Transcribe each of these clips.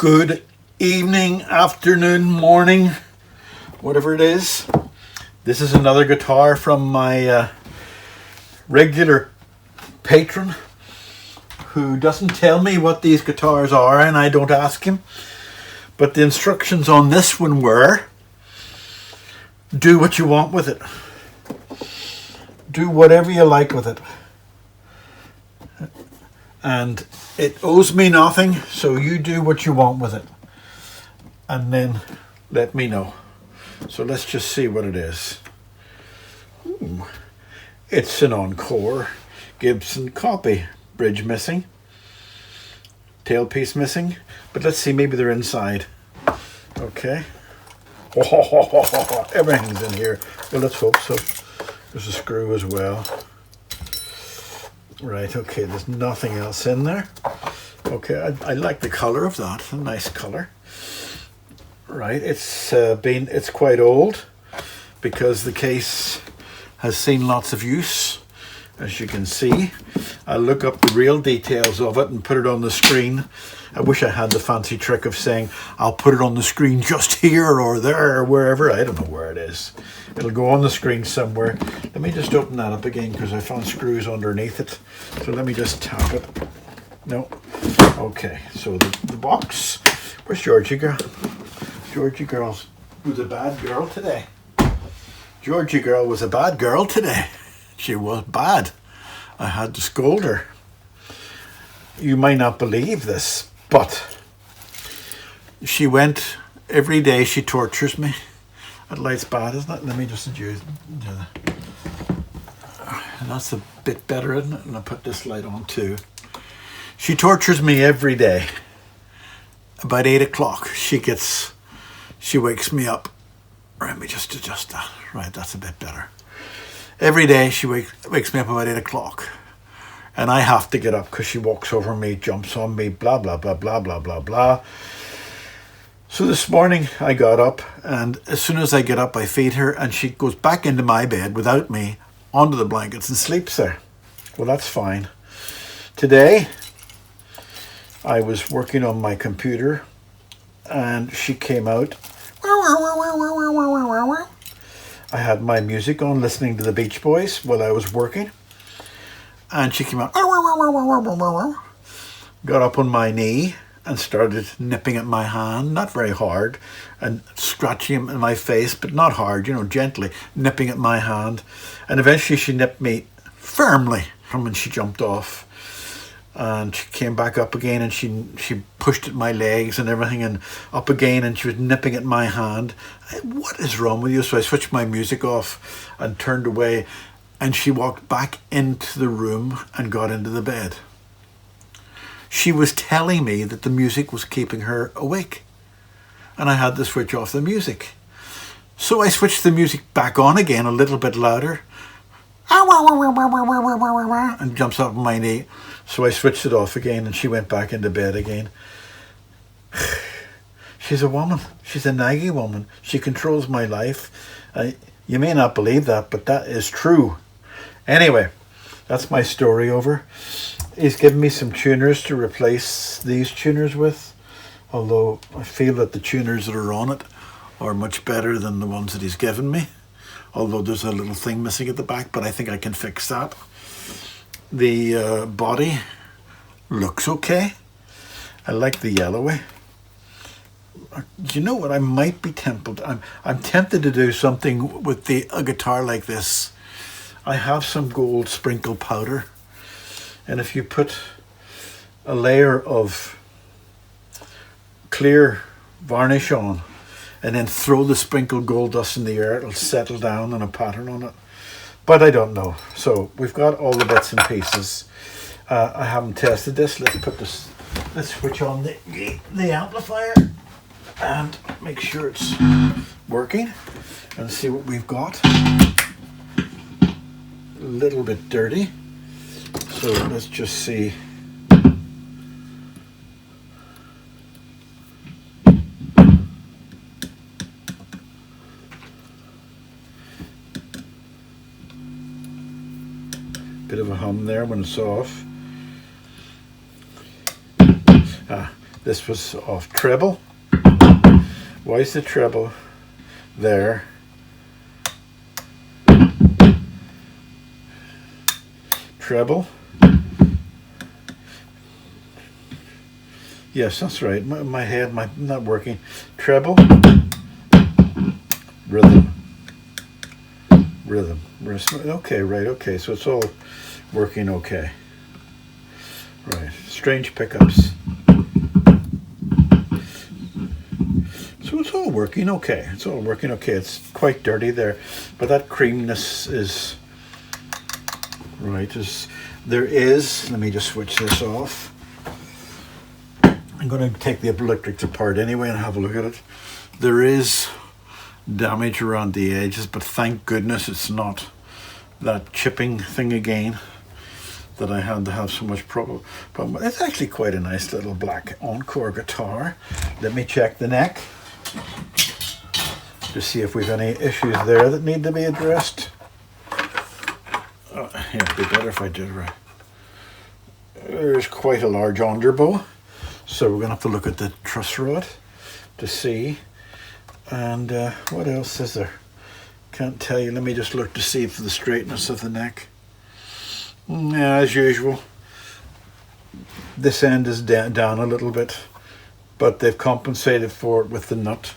Good evening, afternoon, morning, whatever it is. This is another guitar from my regular patron who doesn't tell me what these guitars are and I don't ask him. But the instructions on this one were, do what you want with it. Do whatever you like with it. And it owes me nothing, so you do what you want with it. And then let me know. So let's just see what it is. Ooh. It's an Encore Gibson copy. Bridge missing. Tailpiece missing. But let's see, maybe they're inside. Okay. Everything's in here. Well, let's hope so. There's a screw as well. Right, okay, there's nothing else in there. Okay, I like the colour of that. A nice colour. Right, it's quite old because the case has seen lots of use, as you can see. I'll look up the real details of it and put it on the screen. I wish I had the fancy trick of saying I'll put it on the screen just here or there or wherever. I don't know where it is. It'll go on the screen somewhere. Let me just open that up again because I found screws underneath it. So let me just tap it. No. Okay, so the box. Where's Georgie Girl? Georgie Girl was a bad girl today. Georgie Girl was a bad girl today. She was bad. I had to scold her. You might not believe this, but she went every day. She tortures me. That light's bad, isn't it? Let me just do that. And that's a bit better, isn't it? And I'll put this light on too. She tortures me every day. About 8 o'clock, she wakes me up. Let me just adjust that. Right, that's a bit better. Every day she wakes me up about 8 o'clock. And I have to get up because she walks over me, jumps on me, blah, blah, blah, blah, blah, blah, blah. So this morning I got up, and as soon as I get up, I feed her, and she goes back into my bed without me, onto the blankets, and sleeps there. Well, that's fine. Today, I was working on my computer, and she came out. I had my music on, listening to the Beach Boys while I was working. And she came out, got up on my knee and started nipping at my hand, not very hard, and scratching in my face, but not hard, gently nipping at my hand. And eventually she nipped me firmly when she jumped off. And she came back up again, and she pushed at my legs and everything, and up again, and she was nipping at my hand. What is wrong with you? So I switched my music off and turned away. And she walked back into the room and got into the bed. She was telling me that the music was keeping her awake. And I had to switch off the music. So I switched the music back on again, a little bit louder. And jumps up on my knee. So I switched it off again, and she went back into bed again. She's a woman. She's a naggy woman. She controls my life. You may not believe that, but that is true. Anyway, that's my story over. He's given me some tuners to replace these tuners with, although I feel that the tuners that are on it are much better than the ones that he's given me, although there's a little thing missing at the back, but I think I can fix that. The body looks okay. I like the yellowy. You know what? I might be tempted. I'm tempted to do something with a guitar like this. I have some gold sprinkle powder, and if you put a layer of clear varnish on and then throw the sprinkled gold dust in the air, it'll settle down on a pattern on it. But I don't know. So we've got all the bits and pieces. I haven't tested this. Let's switch on the amplifier and make sure it's working and see what we've got. A little bit dirty, so let's just see. Bit of a hum there when it's off. This was off treble. Why is the treble there? Treble. Yes, that's right. My head, not working. Treble. Rhythm. Okay, right, okay. So it's all working okay. Right. Strange pickups. So it's all working okay. It's all working okay. It's quite dirty there. But that creaminess is right. There is, let me just switch this off. I'm going to take the electrics apart anyway and have a look at it. There is damage around the edges, but thank goodness it's not that chipping thing again that I had to have so much problem. It's actually quite a nice little black Encore guitar. Let me check the neck to see if we've any issues there that need to be addressed. Yeah, it'd be better if I did right. There's quite a large underbow, so we're going to have to look at the truss rod to see. And what else is there? Can't tell you. Let me just look to see for the straightness of the neck. Yeah, as usual. This end is down a little bit, but they've compensated for it with the nut.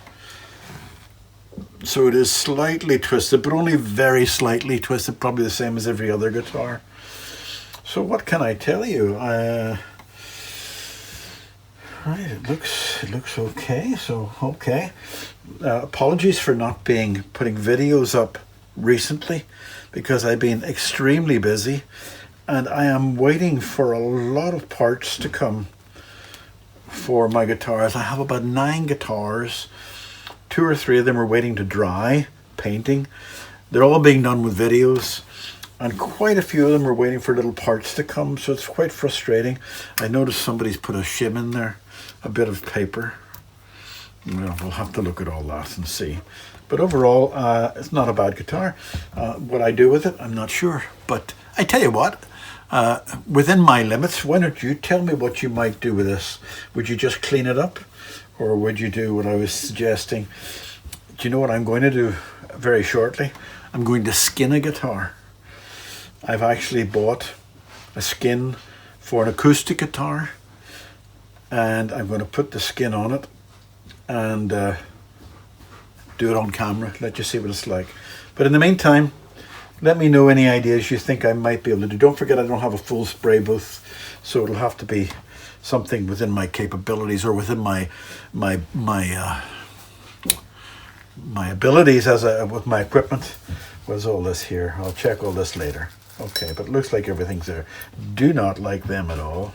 So it is slightly twisted, but only very slightly twisted, probably the same as every other guitar. So what can I tell you? Right, it looks okay. So okay. Apologies for not putting videos up recently, because I've been extremely busy, and I am waiting for a lot of parts to come for my guitars. I have about 9 guitars. 2 or 3 of them are waiting to dry, painting. They're all being done with videos, and quite a few of them are waiting for little parts to come, so it's quite frustrating. I noticed somebody's put a shim in there, a bit of paper. Well, we'll have to look at all that and see. But overall, it's not a bad guitar. What I do with it, I'm not sure. But I tell you what, within my limits, why don't you tell me what you might do with this? Would you just clean it up? Or would you do what I was suggesting? Do you know what I'm going to do very shortly? I'm going to skin a guitar. I've actually bought a skin for an acoustic guitar, and I'm going to put the skin on it and do it on camera, let you see what it's like. But in the meantime, let me know any ideas you think I might be able to do. Don't forget, I don't have a full spray booth, so it'll have to be something within my capabilities, or within my abilities with my equipment. What's all this here? I'll check all this later. Okay, but it looks like everything's there. Do not like them at all.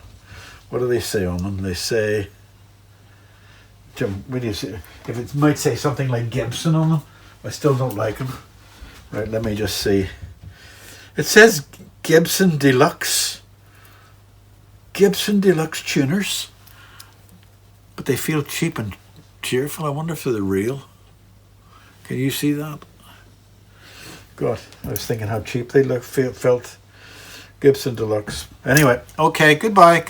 What do they say on them? They say, what do you say? If it might say something like Gibson on them, I still don't like them. Right, let me just see. It says Gibson Deluxe. Gibson Deluxe tuners, but they feel cheap and cheerful. I wonder if they're the real. Can you see that? God, I was thinking how cheap they felt. Gibson Deluxe. Anyway, okay, goodbye.